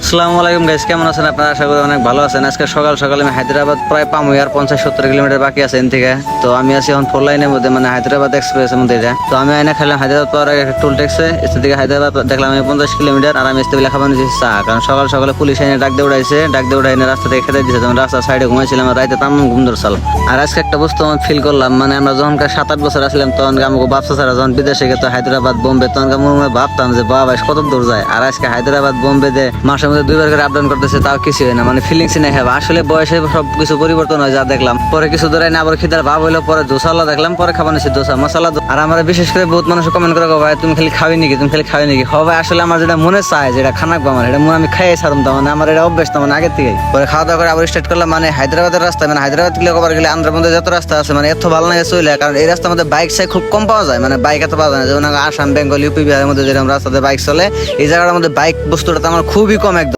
আসসালামু আলাইকুম গাইস, কেমন আছেন আপনারা? আশা করি অনেক ভালো আছেন। আজকে সকাল সকালে আমি হায়দ্রাবাদ প্রায় পামুই আর 50-70 কিলোমিটার বাকি আছে এখান থেকে। তো আমি আছি এখন 4 লাইনের মধ্যে, মানে হায়দ্রাবাদ এক্সপ্রেসের মধ্যে এটা। তো আমি এনে খেলাম হায়দ্রাবাদ পাওয়ার আগে একটা টোল ট্যাক্সে এসে থেকে হায়দ্রাবাদ দেখলাম আমি 50 কিলোমিটার। আর আমি এসে খাবার নিয়েছি চা, কারণ সকাল সকালে পুলিশ এনে ডাক দিয়ে উড়াইছে। ডাক দিয়ে উড়াই এনে রাস্তা থেকে খেতে দিয়েছে। যেমন রাস্তার সাইডে ঘুমাইছিলাম, রাইতে তাম ঘুম ধরছিলাম। আর আজকে একটা বস্তু আমি ফিল করলাম, মানে আমরা যখন 7-8 বছর আসলাম তখন আমাকে বাপসা ছাড়া যখন বিদেশে গেত হায়দ্রাবাদ বোম্বে, তখন মনে ভাবতাম যে বাবা কত দূর যায়। আর আজকে হায়দ্রাবাদ বোম্বে দে মাসের মধ্যে 2 বার করে আপডাউন করতেছে, তাও কিছু হয় না, মানে ফিলিংস নেই। হ্যাঁ, আসলে বয়সে সবকিছু পরিবর্তন হয় যা দেখলাম। পরে কিছু ধরে না আবার খিদার ভাব হইলো, পরে দোসালা দেখলাম, পরে খাবার নিয়েছি দোসা মশলা। আর আমার বিশেষ করে বহুত মানুষ কমেন্ট করে, ভাই তুমি খালি খাবি নাকি, তুমি খালি খাবি নাকি? হবে আসলে আমার যেটা মনে চায়, যেটা খানাকবো আমার এটা মনে আমি খাইয়ে ছাড়ুম, তার মানে আমার এটা অভ্যেস, তার মানে আগে থেকে। পরে খাওয়া দাওয়া করে আবার স্টার্ট করলাম, মানে হায়দ্রাবাদের রাস্তা, মানে হায়দ্রাবাদ গেলে আন্ধ্রপ্রদেশ যত রাস্তা আছে, মানে এত ভালো লাগে চলে। কারণ এই রাস্তার মধ্যে বাইক সাইক খুব কম পাওয়া যায়, মানে বাইক এত পাওয়া যায় না। যেমন আসাম, বেঙ্গল, ইউপি, বিহারের মধ্যে যেরকম রাস্তাতে বাইক চলে, এই জায়গাটার মধ্যে বাইক বস্তুটা আমার খুবই কম